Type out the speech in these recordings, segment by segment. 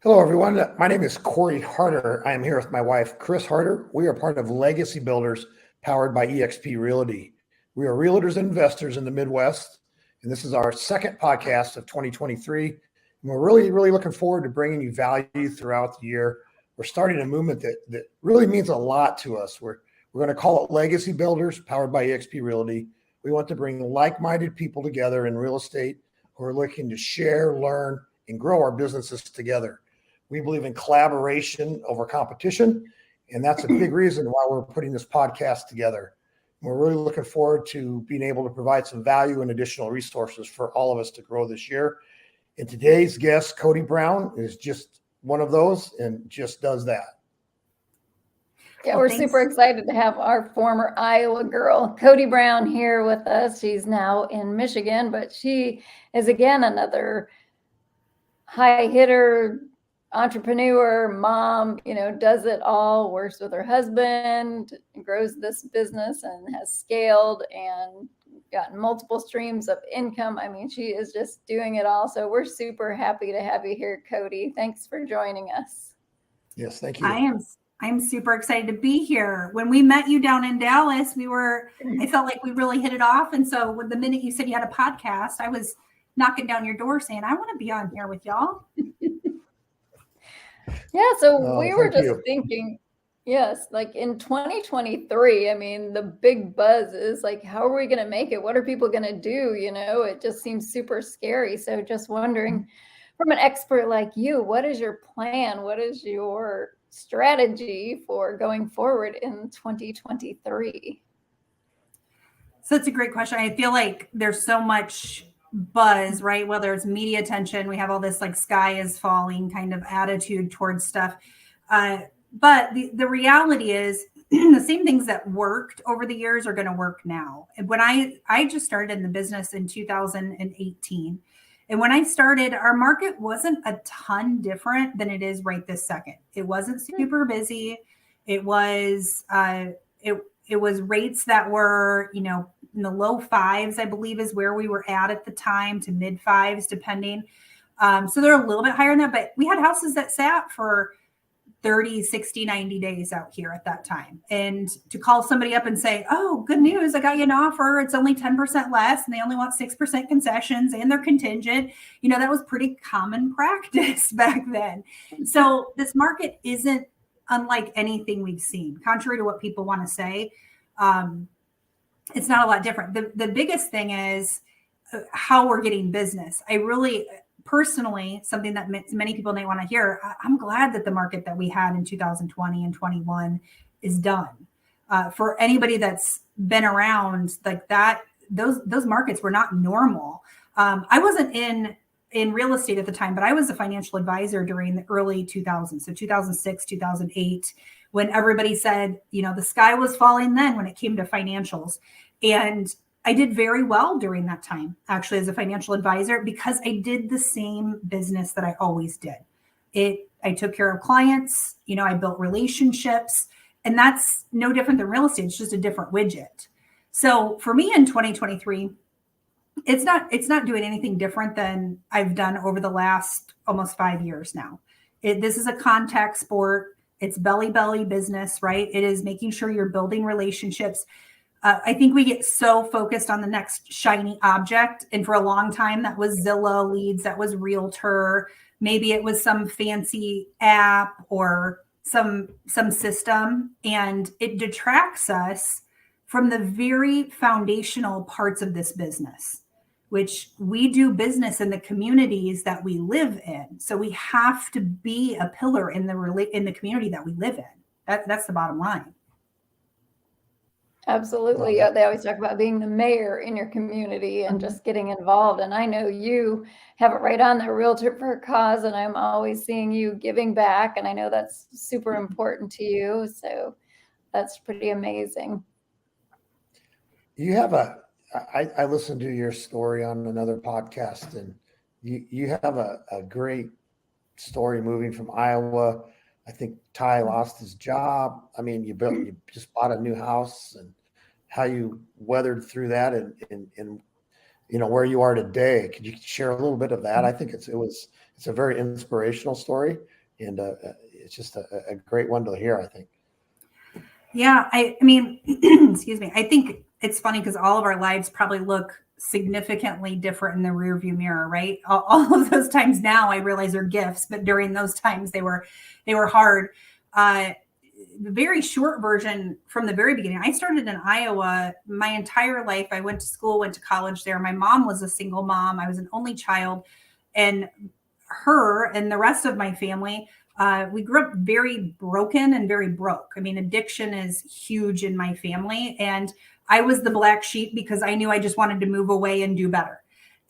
Hello, everyone. My name is Cory Harder. I am here with my wife, Chris Harder. We are part of Legacy Builders, powered by eXp Realty. We are realtors and investors in the Midwest, and this is our second podcast of 2023. And we're really looking forward to bringing you value throughout the year. We're starting a movement that really means a lot to us. We're going to call it Legacy Builders, powered by eXp Realty. We want to bring like-minded people together in real estate who are looking to share, learn, and grow our businesses together. We believe in collaboration over competition, and that's a big reason why we're putting this podcast together. We're really looking forward to being able to provide some value and additional resources for all of us to grow this year. And today's guest, Coti Brown, is just one of those and just does that. Yeah, we're super excited to have our former Iowa girl, Coti Brown, here with us. She's now in Michigan, but she is, again, another high hitter, entrepreneur, mom, does it all, works with her husband, grows this business and has scaled and gotten multiple streams of income. I mean, she is just doing it all. So we're super happy to have you here, Coti. Thanks for joining us. Yes, thank you. I'm super excited to be here. When we met you down in Dallas, I felt like we really hit it off. And so the minute you said you had a podcast, I was knocking down your door saying, I want to be on here with y'all. Yeah, so we were just thinking, yes, like in 2023, I mean, the big buzz is like, how are we going to make it? What are people going to do? It just seems super scary. So just wondering, from an expert like you, what is your plan? What is your strategy for going forward in 2023? So it's a great question. I feel like there's so much buzz, right? Whether it's media attention, we have all this like sky is falling kind of attitude towards stuff. But the reality is the same things that worked over the years are going to work now. And when I just started in the business in 2018, and when I started, our market wasn't a ton different than it is right this second. It wasn't super busy. It was it was rates that were, in the low fives, I believe is where we were at the time, to mid fives, depending. So they're a little bit higher than that, but we had houses that sat for 30, 60, 90 days out here at that time. And to call somebody up and say, oh, good news, I got you an offer. It's only 10% less and they only want 6% concessions and they're contingent. That was pretty common practice back then. So this market isn't unlike anything we've seen, contrary to what people want to say. It's not a lot different. The biggest thing is how we're getting business. I really, personally, something that many people may want to hear, I'm glad that the market that we had in 2020 and 21 is done. For anybody that's been around like that, those markets were not normal. I wasn't in real estate at the time, but I was a financial advisor during the early 2000s. So 2006, 2008, when everybody said, the sky was falling then when it came to financials. And I did very well during that time, actually, as a financial advisor, because I did the same business that I always did. I took care of clients, I built relationships, and that's no different than real estate. It's just a different widget. So for me in 2023, it's not doing anything different than I've done over the last almost 5 years now. This is a contact sport. It's belly business, right? It is making sure you're building relationships. I think we get so focused on the next shiny object. And for a long time, that was Zillow leads, that was Realtor. Maybe it was some fancy app or some system. And it detracts us from the very foundational parts of this business, which we do business in the communities that we live in. So we have to be a pillar in the community that we live in. That's the bottom line. Absolutely. Yeah, they always talk about being the mayor in your community and just getting involved. And I know you have it right on there, Realtor for a Cause, and I'm always seeing you giving back. And I know that's super important to you. So that's pretty amazing. You have I listened to your story on another podcast, and you have a great story moving from Iowa. I think Ty lost his job. I mean, you just bought a new house, and how you weathered through that, and where you are today. Could you share a little bit of that? I think it's a very inspirational story, and it's just a great one to hear, I think. Yeah, I mean, excuse me. I think it's funny because all of our lives probably look significantly different in the rearview mirror, right? All of those times now I realize are gifts, but during those times they were hard. The very short version from the very beginning, I started in Iowa my entire life. I went to school, went to college there. My mom was a single mom. I was an only child, and her and the rest of my family, we grew up very broken and very broke. I mean, addiction is huge in my family. And I was the black sheep because I knew I just wanted to move away and do better.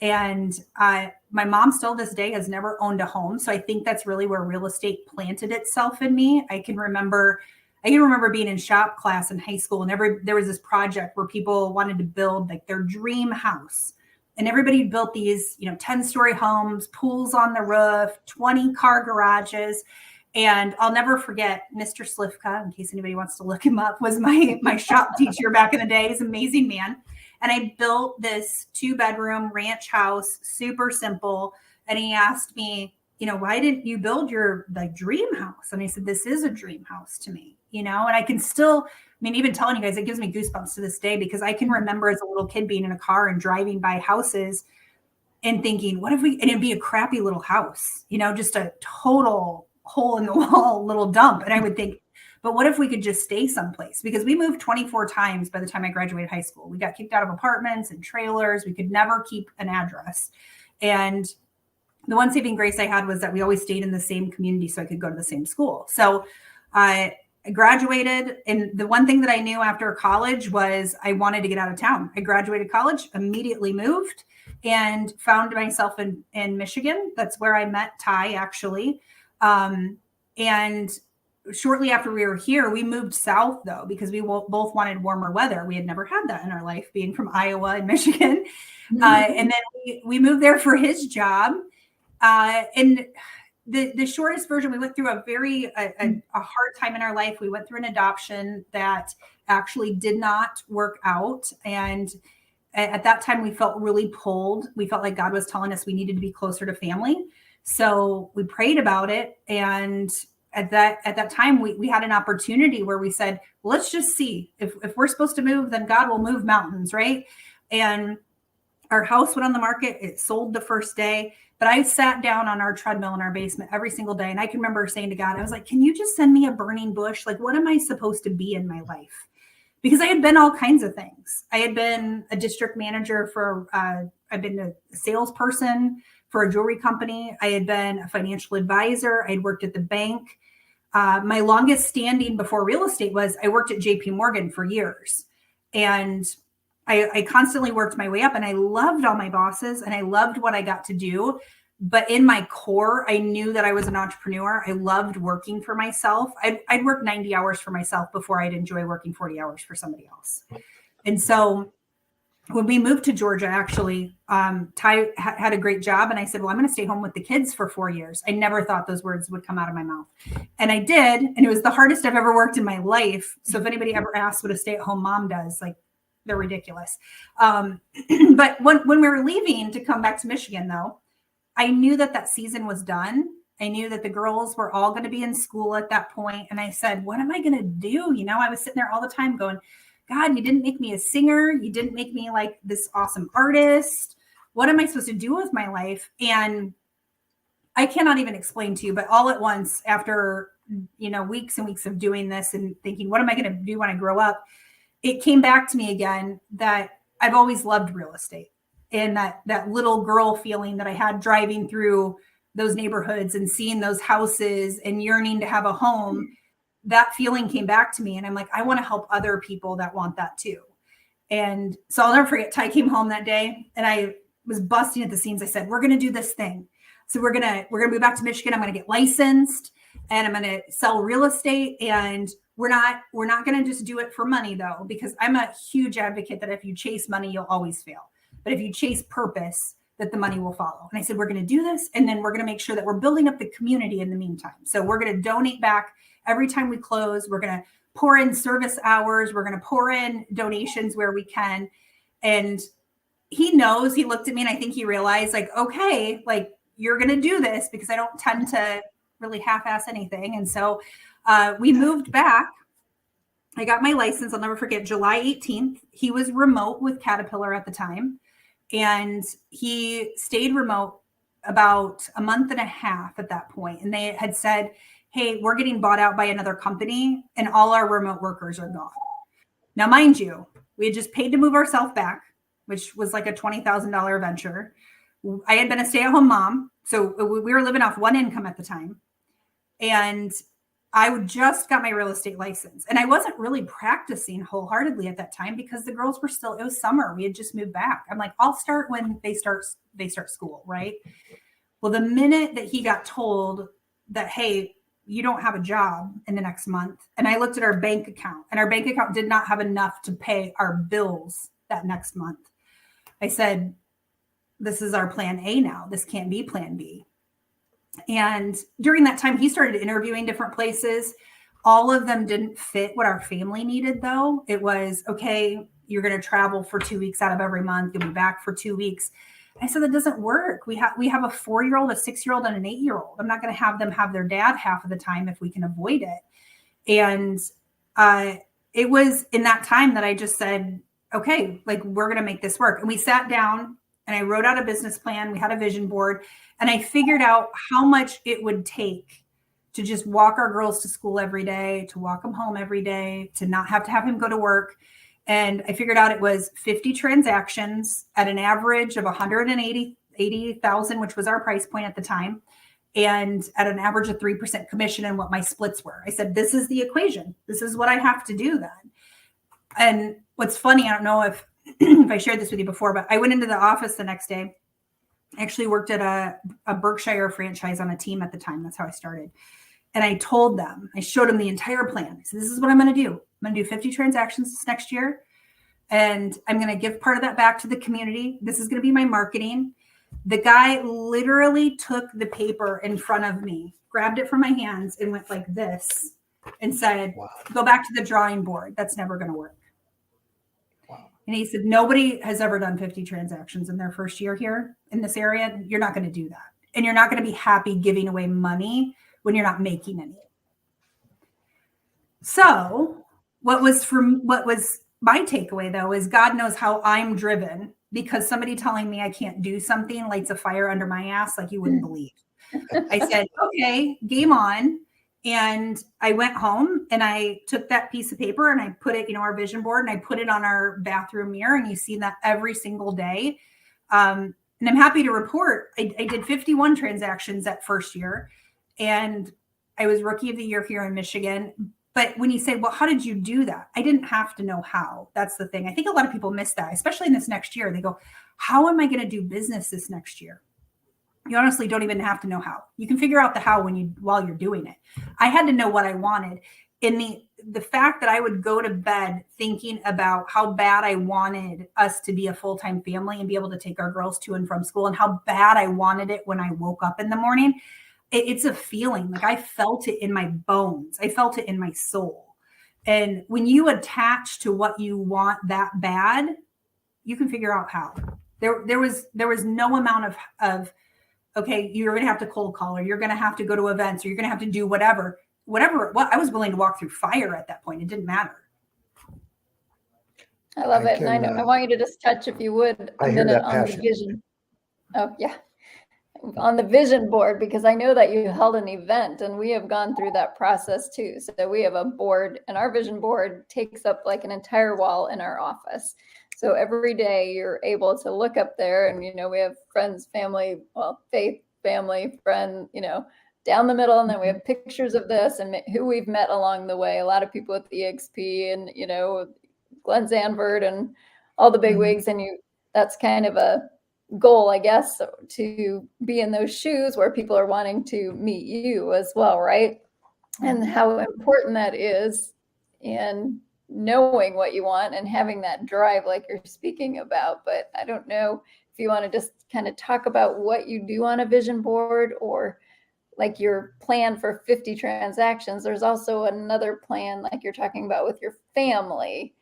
And my mom still this day has never owned a home. So I think that's really where real estate planted itself in me. I can remember being in shop class in high school, and there was this project where people wanted to build like their dream house. And everybody built these, 10-story homes, pools on the roof, 20-car garages. And I'll never forget Mr. Slivka, in case anybody wants to look him up, was my shop teacher back in the day. He's an amazing man. And I built this 2-bedroom ranch house, super simple. And he asked me, why didn't you build your dream house? And I said, this is a dream house to me, and I can still, even telling you guys, it gives me goosebumps to this day, because I can remember as a little kid being in a car and driving by houses and thinking, and it'd be a crappy little house, just a total hole in the wall little dump. And I would think, but what if we could just stay someplace? Because we moved 24 times by the time I graduated high school. We got kicked out of apartments and trailers. We could never keep an address. And the one saving grace I had was that we always stayed in the same community so I could go to the same school. So I graduated. And the one thing that I knew after college was I wanted to get out of town. I graduated college, immediately moved, and found myself in Michigan. That's where I met Ty, actually. And shortly after we were here, we moved south, though, because we both wanted warmer weather. We had never had that in our life, being from Iowa and Michigan. And then we moved there for his job. And the shortest version, we went through a hard time in our life. We went through an adoption that actually did not work out. And at that time, we felt really pulled. We felt like God was telling us we needed to be closer to family. So we prayed about it. And at that time, we had an opportunity where we said, well, let's just see if we're supposed to move, then God will move mountains, right? And our house went on the market. It sold the first day, but I sat down on our treadmill in our basement every single day. And I can remember saying to God, I was like, can you just send me a burning bush? Like, what am I supposed to be in my life? Because I had been all kinds of things. I had been a district manager I've been a salesperson for a jewelry company. I had been a financial advisor. I had worked at the bank. My longest standing before real estate was I worked at JP Morgan for years. And I constantly worked my way up, and I loved all my bosses and I loved what I got to do. But in my core, I knew that I was an entrepreneur. I loved working for myself. I'd work 90 hours for myself before I'd enjoy working 40 hours for somebody else. And so when we moved to Georgia, actually, Ty had a great job. And I said, well, I'm going to stay home with the kids for 4 years. I never thought those words would come out of my mouth. And I did. And it was the hardest I've ever worked in my life. So if anybody ever asks what a stay-at-home mom does, they're ridiculous. But when we were leaving to come back to Michigan, though, I knew that season was done. I knew that the girls were all going to be in school at that point. And I said, what am I going to do? I was sitting there all the time going, God, you didn't make me a singer. You didn't make me like this awesome artist. What am I supposed to do with my life? And I cannot even explain to you, but all at once, after, weeks and weeks of doing this and thinking, what am I going to do when I grow up? It came back to me again that I've always loved real estate. And that little girl feeling that I had driving through those neighborhoods and seeing those houses and yearning to have a home, that feeling came back to me. And I'm like, I want to help other people that want that too. And so I'll never forget, Ty came home that day and I was busting at the seams. I said, we're going to do this thing. So we're going to move back to Michigan. I'm going to get licensed and I'm going to sell real estate. And we're not going to just do it for money, though, because I'm a huge advocate that if you chase money, you'll always fail. But if you chase purpose, that the money will follow. And I said, we're going to do this. And then we're going to make sure that we're building up the community in the meantime. So we're going to donate back every time we close. We're going to pour in service hours. We're going to pour in donations where we can. And he knows, he looked at me and I think he realized like, okay, like you're going to do this, because I don't tend to really half-ass anything. And so we moved back. I got my license. I'll never forget July 18th. He was remote with Caterpillar at the time. And he stayed remote about a month and a half at that point. And they had said, hey, we're getting bought out by another company and all our remote workers are gone. Now, mind you, we had just paid to move ourselves back, which was like a $20,000 venture. I had been a stay-at-home mom, so we were living off one income at the time. And I just got my real estate license. And I wasn't really practicing wholeheartedly at that time because the girls were still, it was summer. We had just moved back. I'm like, I'll start when they start school, right? Well, the minute that he got told that, hey, you don't have a job in the next month. And I looked at our bank account, and our bank account did not have enough to pay our bills that next month. I said, this is our plan A now. This can't be plan B. And during that time, he started interviewing different places. All of them didn't fit what our family needed, though. It was, okay, you're going to travel for 2 weeks out of every month. You'll be back for 2 weeks. I said, that doesn't work. We have a 4-year-old, a 6-year-old, and an 8-year-old. I'm not going to have them have their dad half of the time if we can avoid it. And it was in that time that I just said, okay, like we're going to make this work. And we sat down and I wrote out a business plan. We had a vision board, and I figured out how much it would take to just walk our girls to school every day, to walk them home every day, to not have to have him go to work. And I figured out it was 50 transactions at an average of 180,000, which was our price point at the time, and at an average of 3% commission, and what my splits were. I said, this is the equation. This is what I have to do then. And what's funny, I don't know if I shared this with you before, but I went into the office the next day. I actually worked at a Berkshire franchise on a team at the time. That's how I started. And I told them, I showed them the entire plan. I said, this is what I'm going to do. I'm going to do 50 transactions this next year. And I'm going to give part of that back to the community. This is going to be my marketing. The guy literally took the paper in front of me, grabbed it from my hands, and went like this and said, wow, go back to the drawing board. That's never going to work. Wow. And he said, nobody has ever done 50 transactions in their first year here in this area. You're not going to do that. And you're not going to be happy giving away money when you're not making any. So what was my takeaway, though, is God knows how I'm driven, because somebody telling me I can't do something lights a fire under my ass like you wouldn't believe. I said, okay, game on. And I went home and I took that piece of paper and I put it, our vision board, and I put it on our bathroom mirror. And you see that every single day. And I'm happy to report I did 51 transactions that first year. And I was Rookie of the Year here in Michigan. But when you say, well, how did you do that? I didn't have to know how. That's the thing. I think a lot of people miss that, especially in this next year. They go, how am I going to do business this next year? You honestly don't even have to know how. You can figure out the how while you're doing it. I had to know what I wanted. In the fact that I would go to bed thinking about how bad I wanted us to be a full-time family and be able to take our girls to and from school, and how bad I wanted it when I woke up in the morning. It's a feeling. Like I felt it in my bones. I felt it in my soul. And when you attach to what you want that bad, you can figure out how. There was no amount of okay, you're going to have to cold call, or you're going to have to go to events, or you're going to have to do whatever. I was willing to walk through fire at that point. It didn't matter. I love it. And I want you to just touch, if you would, a minute on the vision. Oh, yeah. On the vision board, because I know that you held an event, and we have gone through that process too. So we have a board, and our vision board takes up like an entire wall in our office. So every day you're able to look up there, and, we have friends, family, faith, family, friend, down the middle. And then we have pictures of this and who we've met along the way. A lot of people with EXP and, Glenn Zanford and all the big wigs. And that's kind of a goal, I guess, to be in those shoes where people are wanting to meet you as well, right? And how important that is in knowing what you want and having that drive like you're speaking about. But I don't know if you want to just kind of talk about what you do on a vision board, or like your plan for 50 transactions. There's also another plan like you're talking about with your family.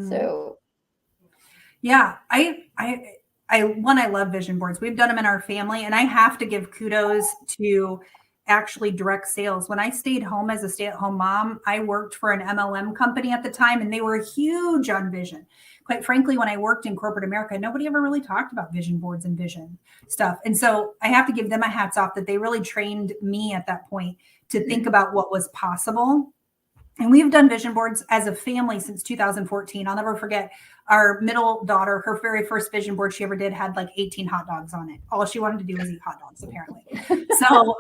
So yeah, I love vision boards. We've done them in our family, and I have to give kudos to actually direct sales. When I stayed home as a stay-at-home mom, I worked for an MLM company at the time, and they were huge on vision. Quite frankly, when I worked in corporate America, nobody ever really talked about vision boards and vision stuff. And so I have to give them a hats off that they really trained me at that point to think about what was possible. And we've done vision boards as a family since 2014. I'll never forget our middle daughter, her very first vision board she ever did had like 18 hot dogs on it. All she wanted to do was eat hot dogs, apparently. So,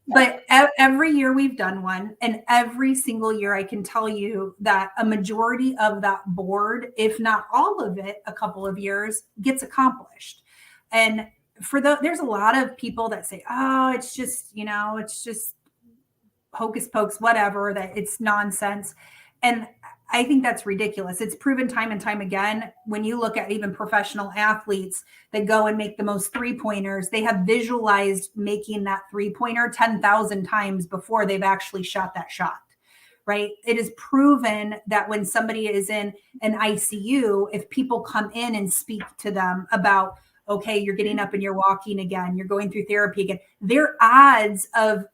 but every year we've done one, and every single year I can tell you that a majority of that board, if not all of it, a couple of years gets accomplished. And there's a lot of people that say, oh, it's just, it's just hocus pocus, whatever, that it's nonsense. And I think that's ridiculous. It's proven time and time again. When you look at even professional athletes that go and make the most 3-pointers, they have visualized making that 3-pointer 10,000 times before they've actually shot that shot, right? It is proven that when somebody is in an ICU, if people come in and speak to them about, okay, you're getting up and you're walking again, you're going through therapy again, their odds of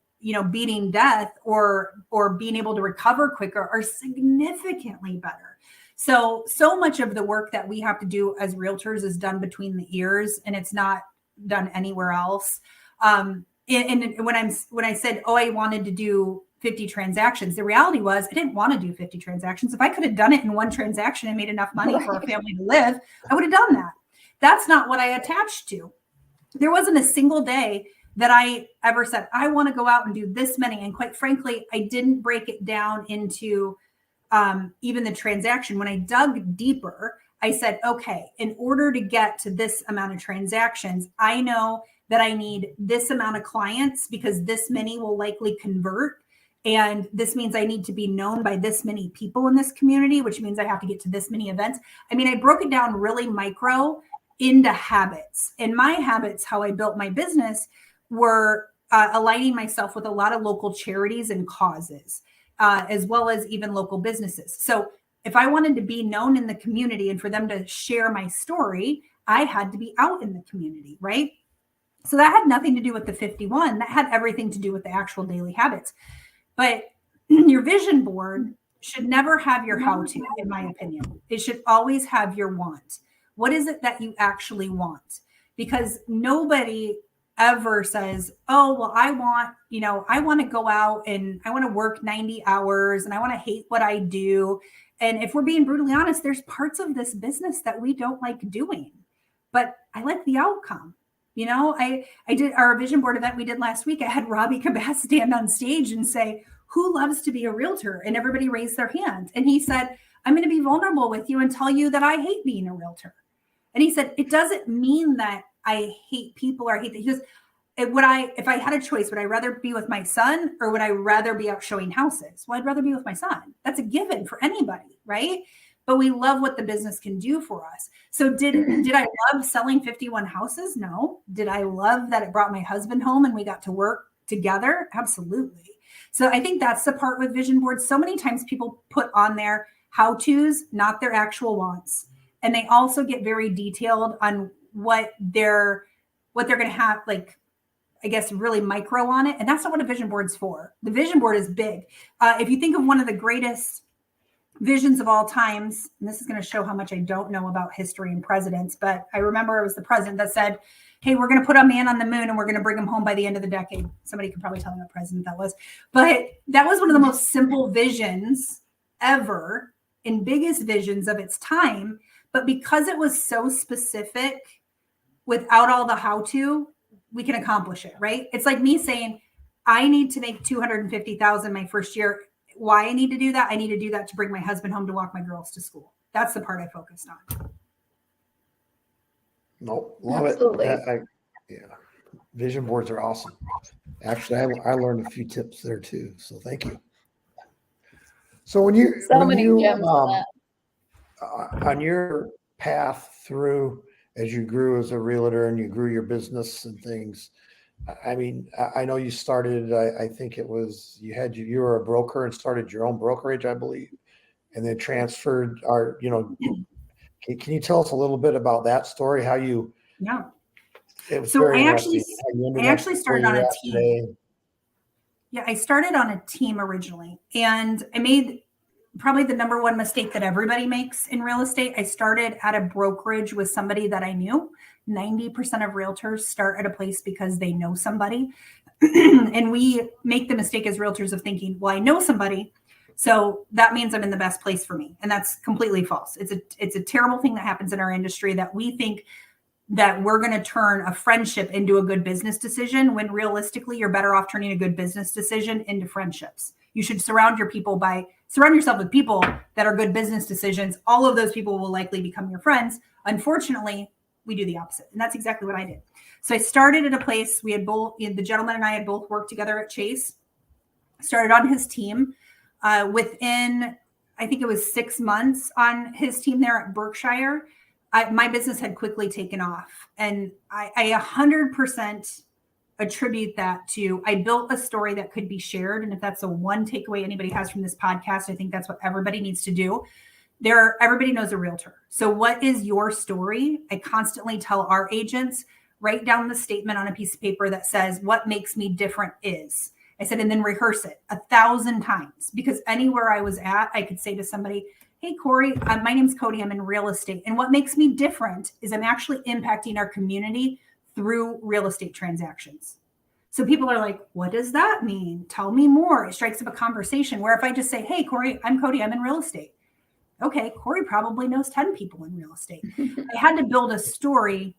beating death or being able to recover quicker are significantly better. So much of the work that we have to do as realtors is done between the ears, and it's not done anywhere else. And when I said, oh, I wanted to do 50 transactions, the reality was I didn't want to do 50 transactions. If I could have done it in one transaction and made enough money for a family to live, I would have done that. That's not what I attached to. There wasn't a single day that I ever said, I want to go out and do this many. And quite frankly, I didn't break it down into even the transaction. When I dug deeper, I said, okay, in order to get to this amount of transactions, I know that I need this amount of clients because this many will likely convert. And this means I need to be known by this many people in this community, which means I have to get to this many events. I mean, I broke it down really micro into habits. And my habits, how I built my business, were aligning myself with a lot of local charities and causes, as well as even local businesses. So if I wanted to be known in the community and for them to share my story, I had to be out in the community, right? So that had nothing to do with the 51. That had everything to do with the actual daily habits. But your vision board should never have your how-to, in my opinion. It should always have your want. What is it that you actually want? Because nobody ever says, oh, well, I want to go out and I want to work 90 hours and I want to hate what I do. And if we're being brutally honest, there's parts of this business that we don't like doing, but I like the outcome. I did our vision board event we did last week. I had Robbie Cabas stand on stage and say, who loves to be a realtor? And everybody raised their hand. And he said, I'm going to be vulnerable with you and tell you that I hate being a realtor. And he said, it doesn't mean that I hate people or I hate that. He goes, if I had a choice, would I rather be with my son or would I rather be out showing houses? Well, I'd rather be with my son. That's a given for anybody, right? But we love what the business can do for us. So did I love selling 51 houses? No. Did I love that it brought my husband home and we got to work together? Absolutely. So I think that's the part with vision boards. So many times people put on their how-tos, not their actual wants. And they also get very detailed on what they're going to have, like, I guess, really micro on it. And that's not what a vision board's for. The vision board is big. If you think of one of the greatest visions of all times, and this is going to show how much I don't know about history and presidents, but I remember it was the president that said, hey, we're going to put a man on the moon and we're going to bring him home by the end of the decade. Somebody could probably tell me what president that was. But that was one of the most simple visions ever and biggest visions of its time. But because it was so specific, without all the how-to, we can accomplish it, right? It's like me saying, I need to make $250,000 my first year. Why I need to do that? I need to do that to bring my husband home to walk my girls to school. That's the part I focused on. Nope, love Absolutely. it. Yeah, vision boards are awesome. Actually, I learned a few tips there too. So thank you. So when you gems on that. On your path through, as you grew as a realtor and you grew your business and things, I mean, I know you started, I think it was, you were a broker and started your own brokerage, I believe, and then transferred Can you tell us a little bit about that story? How you? Yeah. It was So very I interesting. actually started on a team. Today. Yeah, I started on a team originally, and I made probably the number one mistake that everybody makes in real estate. I started at a brokerage with somebody that I knew. 90% of realtors start at a place because they know somebody. And we make the mistake as realtors of thinking, well, I know somebody, so that means I'm in the best place for me. And that's completely false. It's a terrible thing that happens in our industry, that we think that we're going to turn a friendship into a good business decision, when realistically you're better off turning a good business decision into friendships. You should surround yourself with people that are good business decisions. All of those people will likely become your friends. Unfortunately, we do the opposite. And that's exactly what I did. So I started at a place, we had both, the gentleman and I had both worked together at Chase, started on his team. Within, I think it was 6 months on his team there at Berkshire, my business had quickly taken off. And I 100% attribute that to, I built a story that could be shared. And if that's the one takeaway anybody has from this podcast, I think that's what everybody needs to do. Everybody knows a realtor. So what is your story? I constantly tell our agents, write down the statement on a piece of paper that says, what makes me different is. I said, and then rehearse it 1,000 times, because anywhere I was at, I could say to somebody, hey, Cory, my name's Coti. I'm in real estate. And what makes me different is I'm actually impacting our community through real estate transactions. So people are like, what does that mean? Tell me more. It strikes up a conversation, where if I just say, hey, Cory, I'm Coti. I'm in real estate. Okay, Cory probably knows 10 people in real estate. I had to build a story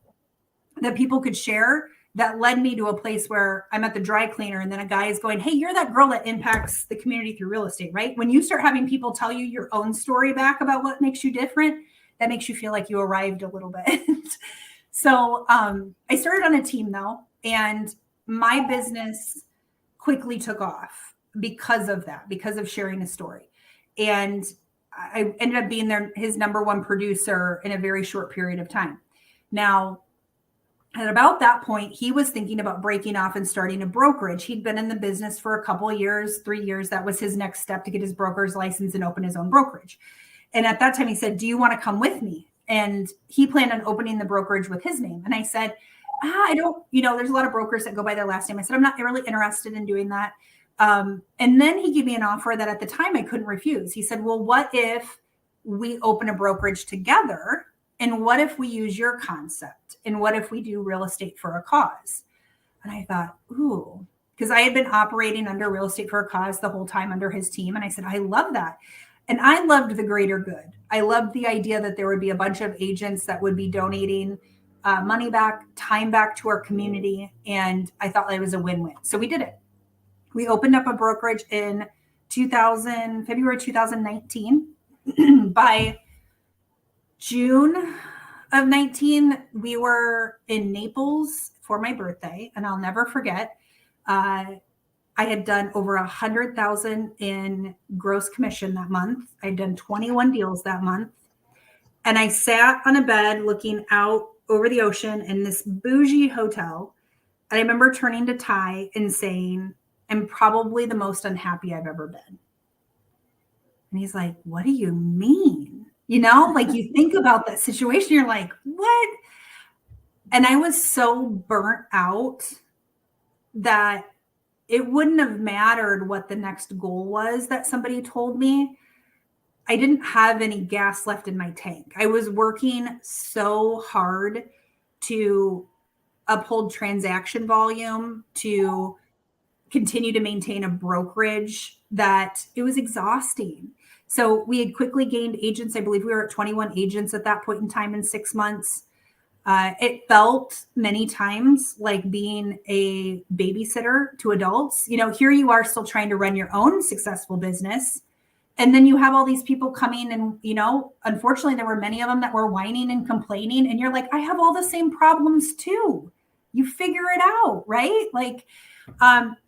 that people could share that led me to a place where I'm at the dry cleaner, and then a guy is going, hey, you're that girl that impacts the community through real estate, right? When you start having people tell you your own story back about what makes you different, that makes you feel like you arrived a little bit. So I started on a team though, and my business quickly took off because of that, because of sharing a story. And I ended up being his number one producer in a very short period of time. Now, at about that point, he was thinking about breaking off and starting a brokerage. He'd been in the business for a couple of years, 3 years. That was his next step, to get his broker's license and open his own brokerage. And at that time, he said, do you want to come with me? And he planned on opening the brokerage with his name. And I said, I don't, there's a lot of brokers that go by their last name. I said, I'm not really interested in doing that. And then he gave me an offer that at the time I couldn't refuse. He said, well, what if we open a brokerage together? And what if we use your concept? And what if we do real estate for a cause? And I thought, ooh, because I had been operating under real estate for a cause the whole time under his team. And I said, I love that. And I loved the greater good. I loved the idea that there would be a bunch of agents that would be donating money back, time back to our community. And I thought it was a win-win. So we did it. We opened up a brokerage in February 2019. By June of 19, we were in Naples for my birthday. And I'll never forget, I had done over 100,000 in gross commission that month. I'd done 21 deals that month. And I sat on a bed looking out over the ocean in this bougie hotel. And I remember turning to Ty and saying, I'm probably the most unhappy I've ever been. And he's like, what do you mean? Like you think about that situation, you're like, what? And I was so burnt out that it wouldn't have mattered what the next goal was that somebody told me. I didn't have any gas left in my tank. I was working so hard to uphold transaction volume, to continue to maintain a brokerage, that it was exhausting. So we had quickly gained agents. I believe we were at 21 agents at that point in time in 6 months. It felt many times like being a babysitter to adults. Here you are still trying to run your own successful business. And then you have all these people coming and, unfortunately, there were many of them that were whining and complaining. And you're like, I have all the same problems too. You figure it out, right?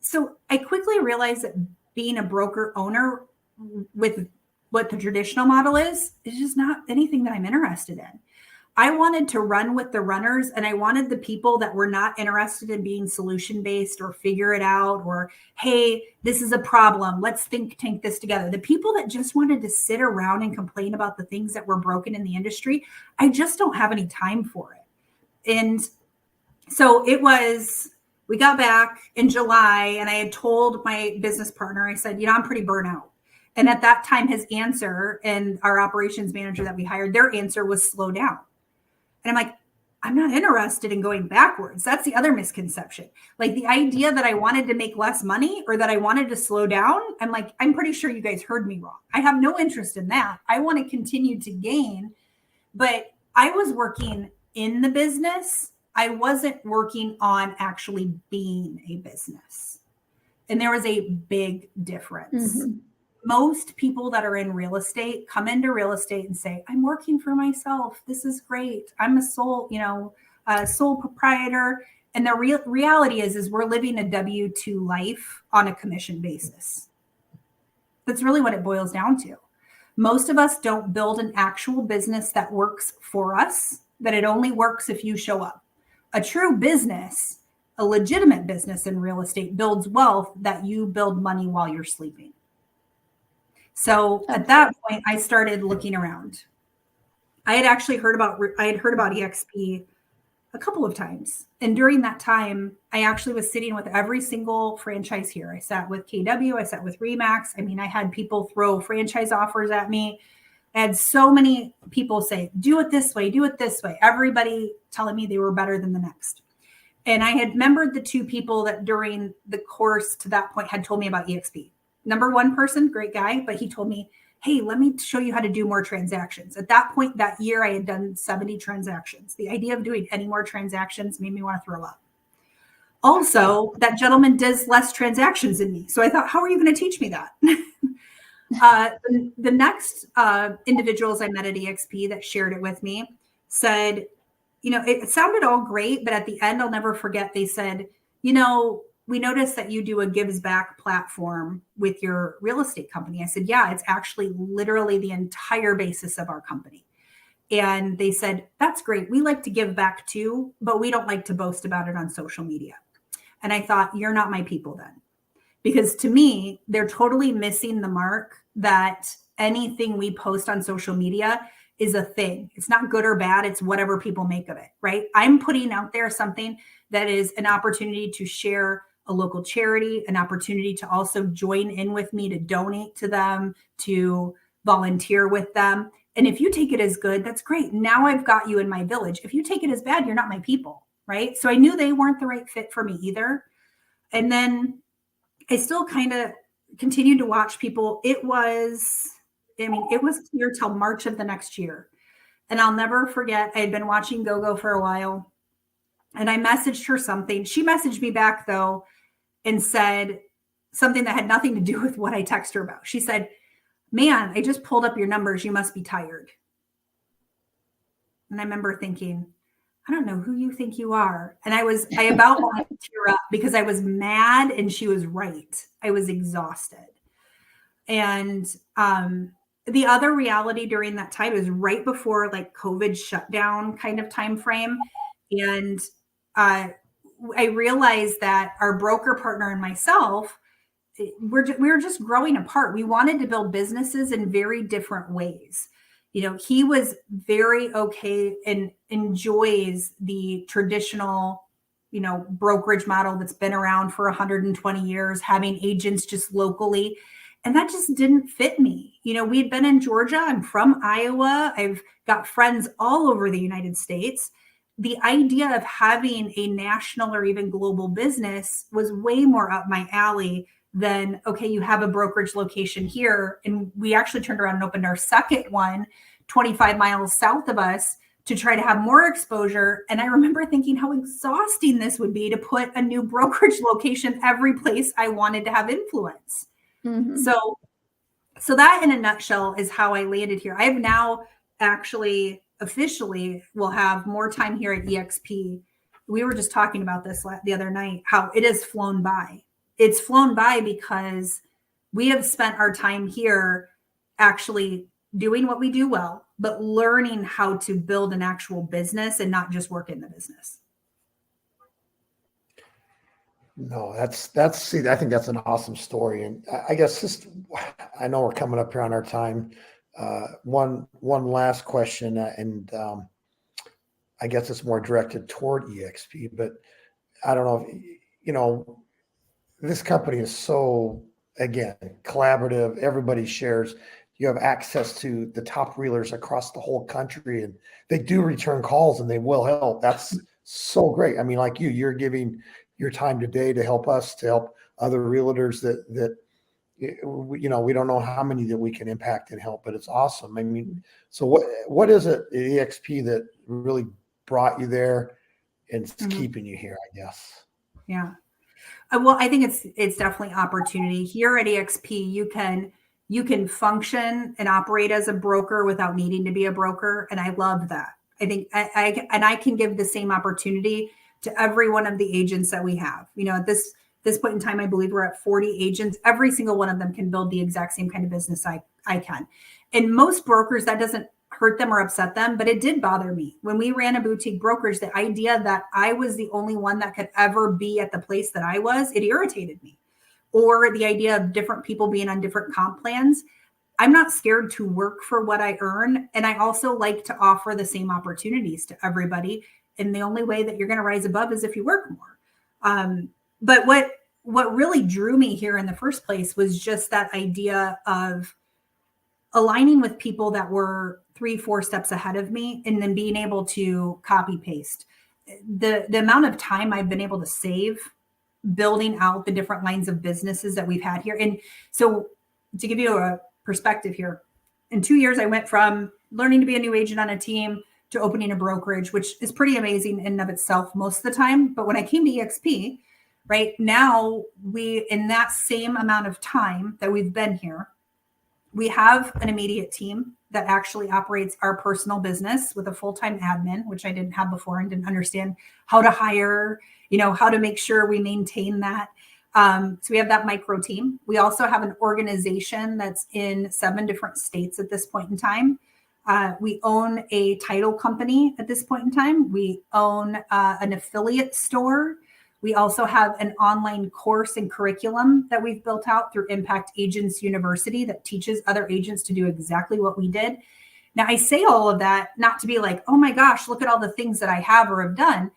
So I quickly realized that being a broker owner with what the traditional model is just not anything that I'm interested in. I wanted to run with the runners, and I wanted the people that were not interested in being solution-based or figure it out, or, hey, this is a problem, let's think tank this together. The people that just wanted to sit around and complain about the things that were broken in the industry, I just don't have any time for it. And so we got back in July, and I had told my business partner, I said, I'm pretty burnt out. And at that time, his answer, and our operations manager that we hired, their answer was slow down. And I'm like, I'm not interested in going backwards. That's the other misconception. Like the idea that I wanted to make less money or that I wanted to slow down. I'm like, I'm pretty sure you guys heard me wrong. I have no interest in that. I want to continue to gain, but I was working in the business. I wasn't working on actually being a business. And there was a big difference. Mm-hmm. Most people that are in real estate come into real estate and say, I'm working for myself. This is great. I'm a sole proprietor. And the reality is we're living a W-2 life on a commission basis. That's really what it boils down to. Most of us don't build an actual business that works for us, that it only works if you show up. A true business, a legitimate business in real estate, builds wealth that you build money while you're sleeping. So at that point, I started looking around. I had heard about EXP a couple of times. And during that time, I actually was sitting with every single franchise here. I sat with KW, I sat with Remax. I mean, I had people throw franchise offers at me. I had so many people say, do it this way, do it this way. Everybody telling me they were better than the next. And I had remembered the two people that during the course to that point had told me about EXP. Number one person, great guy, but he told me, hey, let me show you how to do more transactions. At that point that year, I had done 70 transactions. The idea of doing any more transactions made me want to throw up. Also, that gentleman does less transactions than me. So I thought, how are you going to teach me that? The next individuals I met at EXP that shared it with me said, it sounded all great, but at the end, I'll never forget, they said, we noticed that you do a gives back platform with your real estate company. I said, yeah, it's actually literally the entire basis of our company. And they said, that's great. We like to give back too, but we don't like to boast about it on social media. And I thought, you're not my people then. Because to me, they're totally missing the mark that anything we post on social media is a thing. It's not good or bad. It's whatever people make of it, right? I'm putting out there something that is an opportunity to share a local charity, an opportunity to also join in with me, to donate to them, to volunteer with them. And if you take it as good, that's great. Now I've got you in my village. If you take it as bad, you're not my people, right? So I knew they weren't the right fit for me either. And then I still kind of continued to watch people. It was clear till March of the next year. And I'll never forget, I had been watching GoGo for a while, and I messaged her something. She messaged me back though and said something that had nothing to do with what I texted her about. She said, man, I just pulled up your numbers. You must be tired. And I remember thinking, I don't know who you think you are. And I about wanted to tear up because I was mad and she was right. I was exhausted. And the other reality during that time is right before like COVID shutdown kind of time frame. And I realized that our broker partner and myself, we were just growing apart. We wanted to build businesses in very different ways. He was very okay and enjoys the traditional, brokerage model that's been around for 120 years, having agents just locally. And that just didn't fit me. We'd been in Georgia. I'm from Iowa. I've got friends all over the United States. The idea of having a national or even global business was way more up my alley than, okay, you have a brokerage location here. And we actually turned around and opened our second one 25 miles south of us to try to have more exposure. And I remember thinking how exhausting this would be to put a new brokerage location every place I wanted to have influence. Mm-hmm. So that in a nutshell is how I landed here. I have now actually officially will have more time here at EXP. We were just talking about this the other night, how it has flown by. It's flown by because we have spent our time here actually doing what we do well, but learning how to build an actual business and not just work in the business. No, see, I think that's an awesome story. And I guess I know we're coming up here on our time. One last question, and I guess it's more directed toward EXP, but I don't know if, this company is so, again, collaborative. Everybody shares. You have access to the top realtors across the whole country, and they do return calls and they will help. That's so great. I mean, like you're giving your time today to help us, to help other realtors that we don't know how many that we can impact and help, but it's awesome. I mean, so what is it at EXP that really brought you there and it's keeping you here, I guess? Yeah. Well, I think it's definitely opportunity. Here at EXP, you can function and operate as a broker without needing to be a broker. And I love that. I think I can give the same opportunity to every one of the agents that we have. At this point in time, I believe we're at 40 agents. Every single one of them can build the exact same kind of business I can. And most brokers, that doesn't hurt them or upset them, but it did bother me. When we ran a boutique brokerage, the idea that I was the only one that could ever be at the place that I was, it irritated me. Or the idea of different people being on different comp plans. I'm not scared to work for what I earn. And I also like to offer the same opportunities to everybody. And the only way that you're going to rise above is if you work more. But what really drew me here in the first place was just that idea of aligning with people that were 3-4 steps ahead of me and then being able to copy paste. The amount of time I've been able to save building out the different lines of businesses that we've had here. And so to give you a perspective here, in 2 years, I went from learning to be a new agent on a team to opening a brokerage, which is pretty amazing in and of itself most of the time. But when I came to EXP, right now, in that same amount of time that we've been here, we have an immediate team that actually operates our personal business with a full-time admin, which I didn't have before and didn't understand how to hire, how to make sure we maintain that. So we have that micro team. We also have an organization that's in 7 different states at this point in time. We own a title company at this point in time. We own an affiliate store. We also have an online course and curriculum that we've built out through Impact Agents University that teaches other agents to do exactly what we did. Now, I say all of that not to be like, oh my gosh, look at all the things that I have or have done.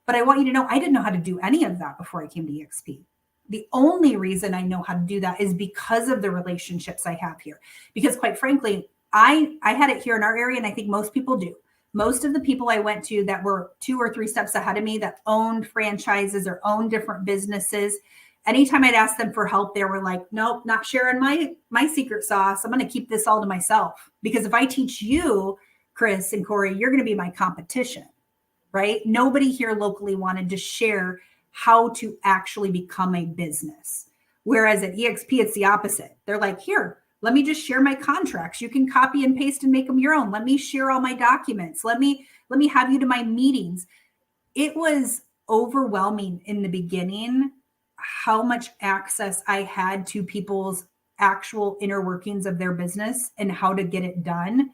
But I want you to know I didn't know how to do any of that before I came to EXP. The only reason I know how to do that is because of the relationships I have here. Because quite frankly, I had it here in our area, and I think most people do. Most of the people I went to that were 2 or 3 steps ahead of me that owned franchises or owned different businesses, anytime I'd ask them for help, they were like, nope, not sharing my secret sauce. I'm going to keep this all to myself. Because if I teach you, Chris and Cory, you're going to be my competition, right? Nobody here locally wanted to share how to actually become a business. Whereas at EXP, it's the opposite. They're like, here, let me just share my contracts. You can copy and paste and make them your own. Let me share all my documents. Let me have you to my meetings. It was overwhelming in the beginning how much access I had to people's actual inner workings of their business and how to get it done.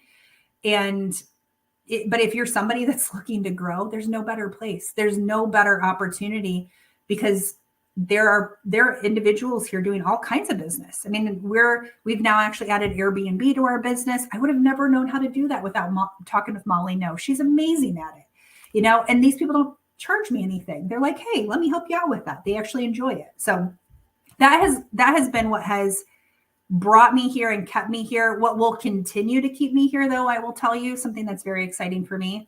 But if you're somebody that's looking to grow, there's no better place. There's no better opportunity because there are individuals here doing all kinds of business. I mean, we've now actually added Airbnb to our business. I would have never known how to do that without talking with Molly. No, she's amazing at it, and these people don't charge me anything. They're like, hey, let me help you out with that. They actually enjoy it. So that has been what has brought me here and kept me here. What will continue to keep me here, though, I will tell you something that's very exciting for me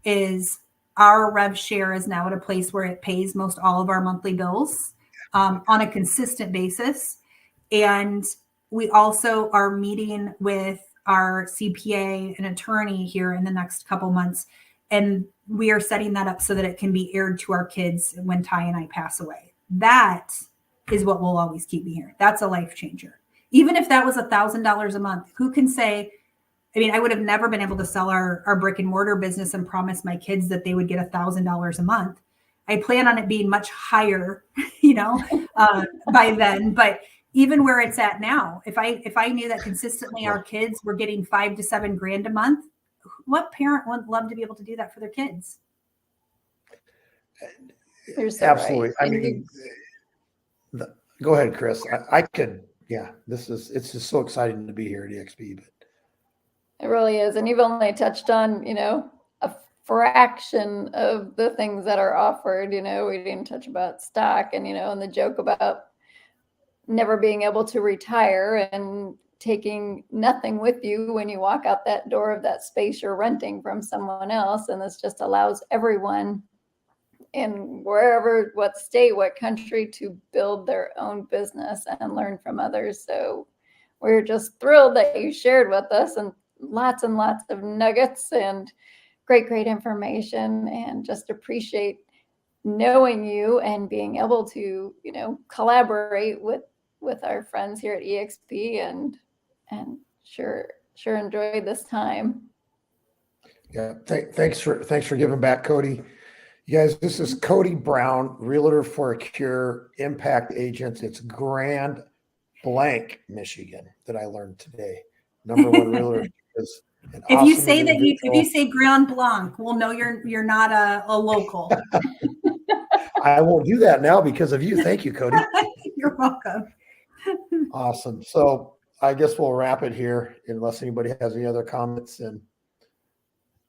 is our rev share is now at a place where it pays most all of our monthly bills on a consistent basis. And we also are meeting with our CPA and attorney here in the next couple months. And we are setting that up so that it can be aired to our kids when Ty and I pass away. That is what will always keep me here. That's a life changer. Even if that was $1,000 a month, who can say, I mean, I would have never been able to sell our brick and mortar business and promise my kids that they would get $1,000 a month. I plan on it being much higher, by then. But even where it's at now, if I knew that consistently our kids were getting $5 to $7 grand a month, what parent would love to be able to do that for their kids? You're so Absolutely. right. I And mean, go ahead, Chris. I could, yeah, it's just so exciting to be here at EXP. But it really is. And you've only touched on, a fraction of the things that are offered. We didn't touch about stock and the joke about never being able to retire and taking nothing with you when you walk out that door of that space you're renting from someone else. And this just allows everyone in wherever, what state, what country, to build their own business and learn from others. So we're just thrilled that you shared with us, and lots of nuggets and great information, and just appreciate knowing you and being able to, collaborate with our friends here at EXP, and sure enjoyed this time. yeah, thanks for giving back, Cody. You guys, this is Coti Brown, Realtor for a Cure, Impact Agents. It's Grand Blanc, Michigan, that I learned today. Number one realtor is an If awesome you say that if individual. you say Grand Blanc, we'll know you're not a local. I won't do that now because of you. Thank you, Cody. You're welcome. Awesome. So I guess we'll wrap it here unless anybody has any other comments, and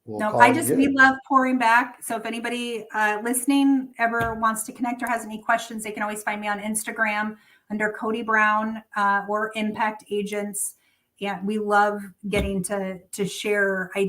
we'll No, call it good. we love pouring back. So if anybody listening ever wants to connect or has any questions, they can always find me on Instagram under Coti Brown or Impact Agents. Yeah, we love getting to share ideas